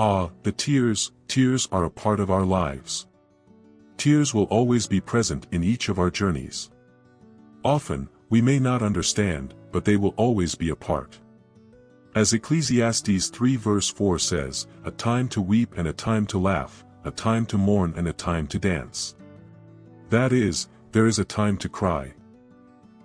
Ah, the tears are a part of our lives. Tears will always be present in each of our journeys. Often, we may not understand, but they will always be a part. As Ecclesiastes 3 verse 4 says, a time to weep and a time to laugh, a time to mourn and a time to dance. That is, there is a time to cry.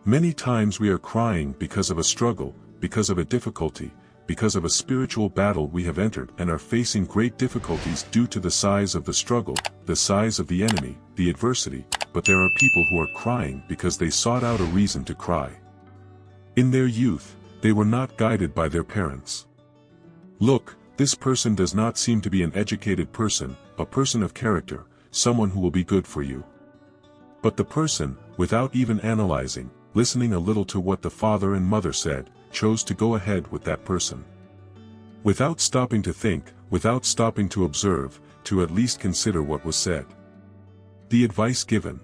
Many times we are crying because of a struggle, because of a difficulty, because of a spiritual battle we have entered and are facing great difficulties due to the size of the struggle, the size of the enemy, the adversity, but there are people who are crying because they sought out a reason to cry. In their youth, they were not guided by their parents. Look, this person does not seem to be an educated person, a person of character, someone who will be good for you. But the person, without even analyzing, listening a little to what the father and mother said, chose to go ahead with that person. Without stopping to think, without stopping to observe, to at least consider what was said. The advice given.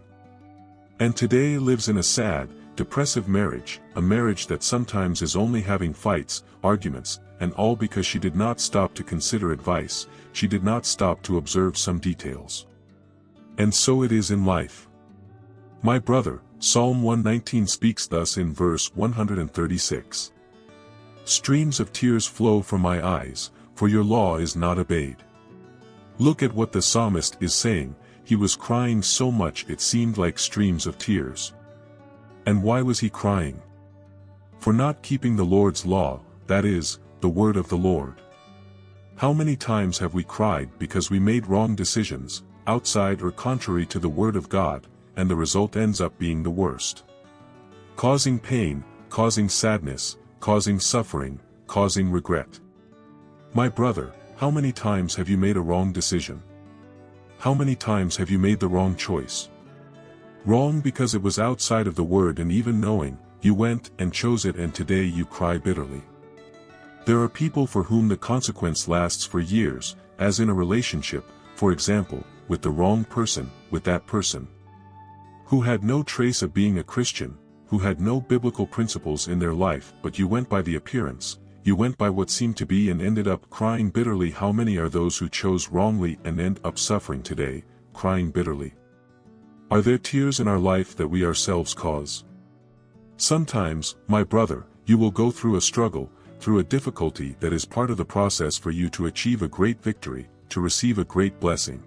And today lives in a sad, depressive marriage, a marriage that sometimes is only having fights, arguments, and all because she did not stop to consider advice, she did not stop to observe some details. And so it is in life. My brother, Psalm 119 speaks thus in verse 136. Streams of tears flow from my eyes, for your law is not obeyed. Look at what the psalmist is saying, he was crying so much it seemed like streams of tears. And why was he crying? For not keeping the Lord's law, that is, the word of the Lord. How many times have we cried because we made wrong decisions, outside or contrary to the word of God, and the result ends up being the worst? Causing pain, causing sadness, causing suffering, causing regret. My brother, how many times have you made a wrong decision? How many times have you made the wrong choice? Wrong because it was outside of the word, and even knowing, you went and chose it, and today you cry bitterly. There are people for whom the consequence lasts for years, as in a relationship, for example, with the wrong person, with that person who had no trace of being a Christian, who had no biblical principles in their life, but you went by the appearance, you went by what seemed to be, and ended up crying bitterly. How many are those who chose wrongly and end up suffering today, crying bitterly? Are there tears in our life that we ourselves cause? Sometimes, my brother, you will go through a struggle, through a difficulty that is part of the process for you to achieve a great victory, to receive a great blessing.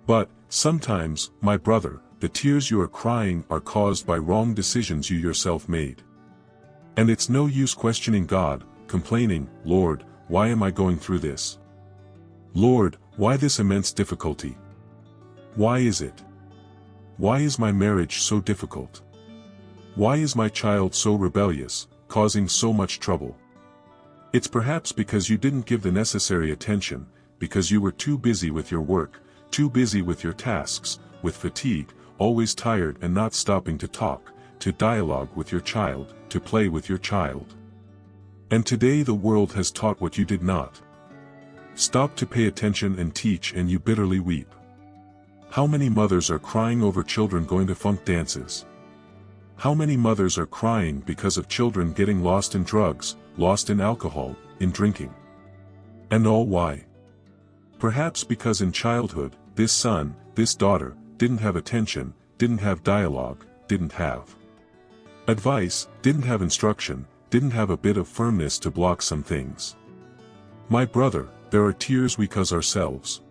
But, sometimes, my brother, the tears you are crying are caused by wrong decisions you yourself made. And it's no use questioning God, complaining, Lord, why am I going through this? Lord, why this immense difficulty? Why is it? Why is my marriage so difficult? Why is my child so rebellious, causing so much trouble? It's perhaps because you didn't give the necessary attention, because you were too busy with your work, too busy with your tasks, with fatigue, always tired and not stopping to talk, to dialogue with your child, to play with your child. And today the world has taught what you did not. Stop to pay attention and teach, and you bitterly weep. How many mothers are crying over children going to funk dances? How many mothers are crying because of children getting lost in drugs, lost in alcohol, in drinking? And all why? Perhaps because in childhood, this son, this daughter, didn't have attention, didn't have dialogue, didn't have advice, didn't have instruction, didn't have a bit of firmness to block some things. My brother, there are tears we cause ourselves.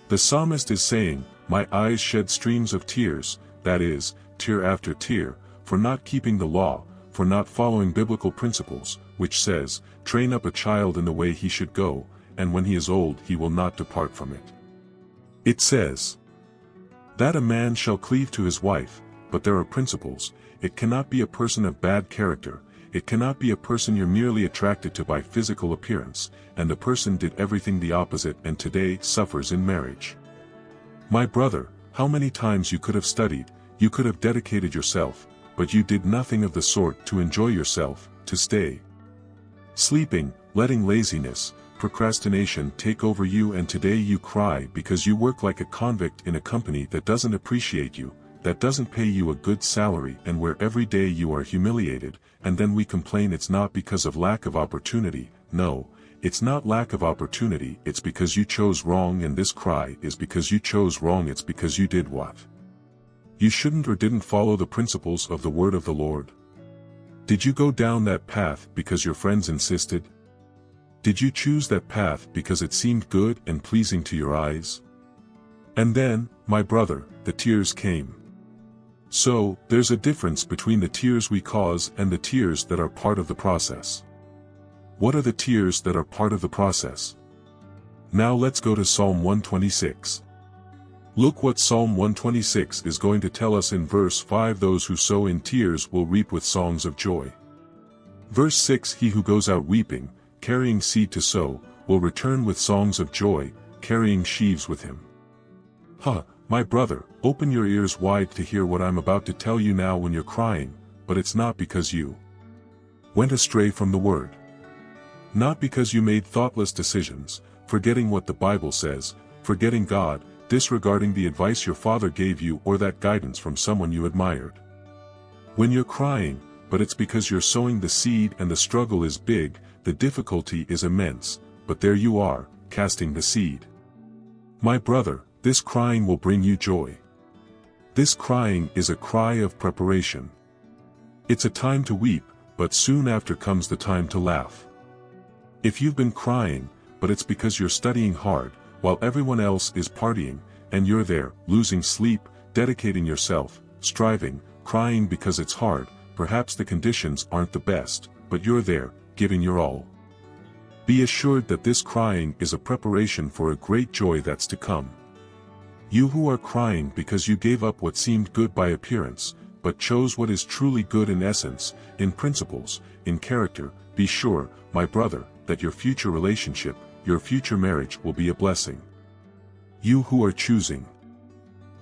The psalmist is saying, my eyes shed streams of tears, that is, tear after tear, for not keeping the law, for not following biblical principles, which says, train up a child in the way he should go, and when he is old he will not depart from it. It says that a man shall cleave to his wife, but there are principles. It cannot be a person of bad character, it cannot be a person you're merely attracted to by physical appearance, and the person did everything the opposite and today suffers in marriage. My brother, how many times you could have studied, you could have dedicated yourself, but you did nothing of the sort to enjoy yourself, to stay sleeping, letting laziness, procrastination take over you, and today you cry because you work like a convict in a company that doesn't appreciate you, that doesn't pay you a good salary, and where every day you are humiliated, and then we complain it's not because of lack of opportunity. No, it's not lack of opportunity, it's because you chose wrong, and this cry is because you chose wrong, it's because you did what? You shouldn't or didn't follow the principles of the word of the Lord. Did you go down that path because your friends insisted? Did you choose that path because it seemed good and pleasing to your eyes? And then, my brother, the tears came. So, there's a difference between the tears we cause and the tears that are part of the process. What are the tears that are part of the process? Now let's go to Psalm 126. Look what Psalm 126 is going to tell us in verse 5. Those who sow in tears will reap with songs of joy. Verse 6. He who goes out weeping, carrying seed to sow, will return with songs of joy, carrying sheaves with him. My brother, open your ears wide to hear what I'm about to tell you now. When you're crying, but it's not because you went astray from the word. Not because you made thoughtless decisions, forgetting what the Bible says, forgetting God, disregarding the advice your father gave you or that guidance from someone you admired. When you're crying, but it's because you're sowing the seed and the struggle is big, the difficulty is immense, but there you are, casting the seed. My brother, this crying will bring you joy. This crying is a cry of preparation. It's a time to weep, but soon after comes the time to laugh. If you've been crying, but it's because you're studying hard, while everyone else is partying, and you're there, losing sleep, dedicating yourself, striving, crying because it's hard, perhaps the conditions aren't the best, but you're there, giving your all. Be assured that this crying is a preparation for a great joy that's to come. You who are crying because you gave up what seemed good by appearance, but chose what is truly good in essence, in principles, in character, be sure, my brother, that your future relationship, your future marriage will be a blessing. You who are choosing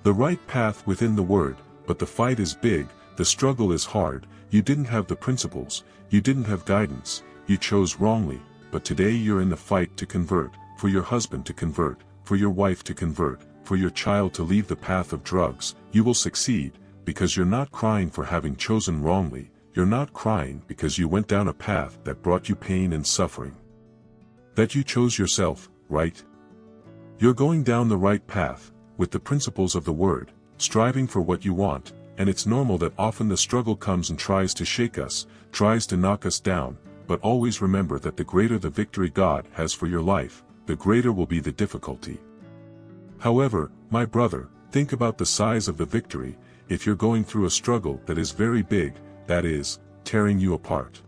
the right path within the word, but the fight is big, the struggle is hard, you didn't have the principles, you didn't have guidance, you chose wrongly, but today you're in the fight to convert, for your husband to convert, for your wife to convert, for your child to leave the path of drugs. You will succeed, because you're not crying for having chosen wrongly, you're not crying because you went down a path that brought you pain and suffering. That you chose yourself, right? You're going down the right path, with the principles of the word, striving for what you want, and it's normal that often the struggle comes and tries to shake us, tries to knock us down, but always remember that the greater the victory God has for your life, the greater will be the difficulty. However, my brother, think about the size of the victory. If you're going through a struggle that is very big, that is, tearing you apart,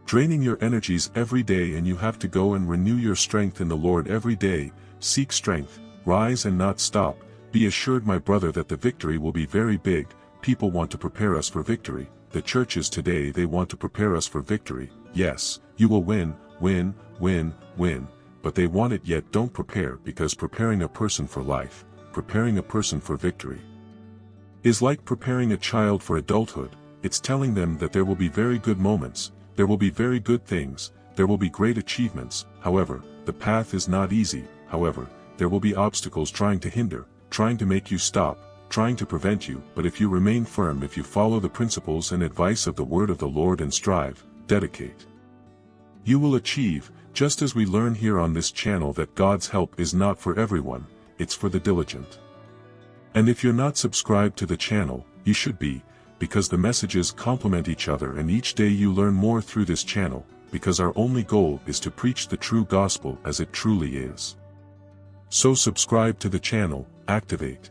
draining your energies every day, and you have to go and renew your strength in the Lord every day, seek strength, rise and not stop, be assured, my brother, that the victory will be very big. People want to prepare us for victory. The churches today, they want to prepare us for victory. Yes, you will win, win, win, win, but they want it, yet don't prepare, because preparing a person for life, preparing a person for victory, is like preparing a child for adulthood. It's telling them that there will be very good moments, there will be very good things, there will be great achievements. However, the path is not easy. However, there will be obstacles trying to hinder, trying to make you stop, trying to prevent you. But if you remain firm, if you follow the principles and advice of the word of the Lord and strive, dedicate, you will achieve, just as we learn here on this channel that God's help is not for everyone, it's for the diligent. And if you're not subscribed to the channel, you should be, because the messages complement each other, and each day you learn more through this channel, because our only goal is to preach the true gospel as it truly is. So subscribe to the channel, activate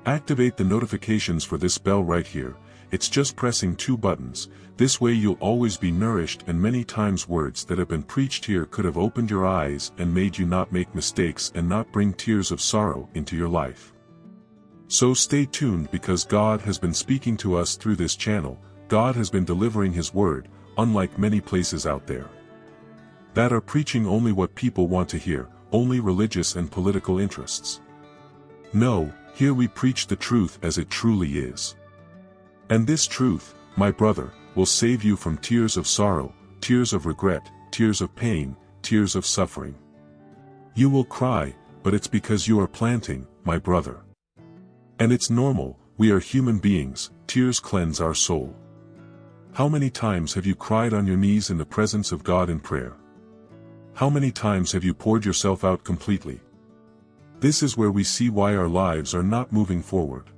the notifications for this bell right here. It's just pressing 2 buttons. This way you'll always be nourished, and many times words that have been preached here could have opened your eyes and made you not make mistakes and not bring tears of sorrow into your life. So stay tuned, because God has been speaking to us through this channel. God has been delivering His word, unlike many places out there that are preaching only what people want to hear, only religious and political interests. No, here we preach the truth as it truly is. And this truth, my brother, will save you from tears of sorrow, tears of regret, tears of pain, tears of suffering. You will cry, but it's because you are planting, my brother. And it's normal, we are human beings, tears cleanse our soul. How many times have you cried on your knees in the presence of God in prayer? How many times have you poured yourself out completely? This is where we see why our lives are not moving forward.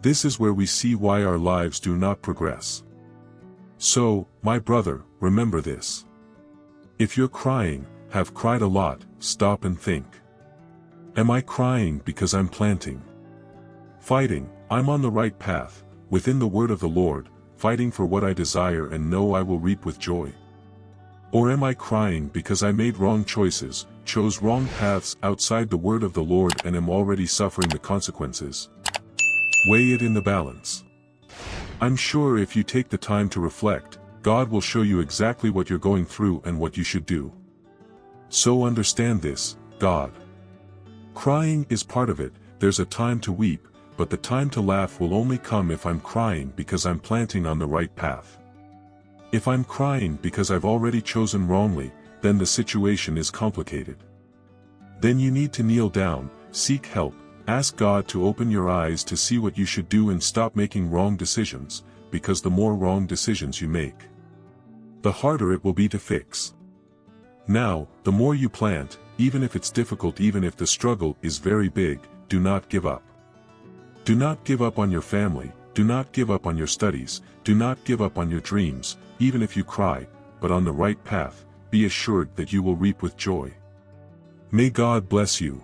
This is where we see why our lives do not progress. So, my brother, remember this. If you're crying, have cried a lot, stop and think. Am I crying because I'm planting? Fighting, I'm on the right path, within the word of the Lord, fighting for what I desire and know I will reap with joy? Or am I crying because I made wrong choices, chose wrong paths outside the word of the Lord and am already suffering the consequences? Weigh it in the balance. I'm sure if you take the time to reflect, God will show you exactly what you're going through and what you should do. So understand this, God. Crying is part of it, there's a time to weep, but the time to laugh will only come if I'm crying because I'm planting on the right path. If I'm crying because I've already chosen wrongly, then the situation is complicated. Then you need to kneel down, seek help, ask God to open your eyes to see what you should do and stop making wrong decisions, because the more wrong decisions you make, the harder it will be to fix. Now, the more you plant, even if it's difficult, even if the struggle is very big, do not give up. Do not give up on your family, do not give up on your studies, do not give up on your dreams, even if you cry, but on the right path, be assured that you will reap with joy. May God bless you.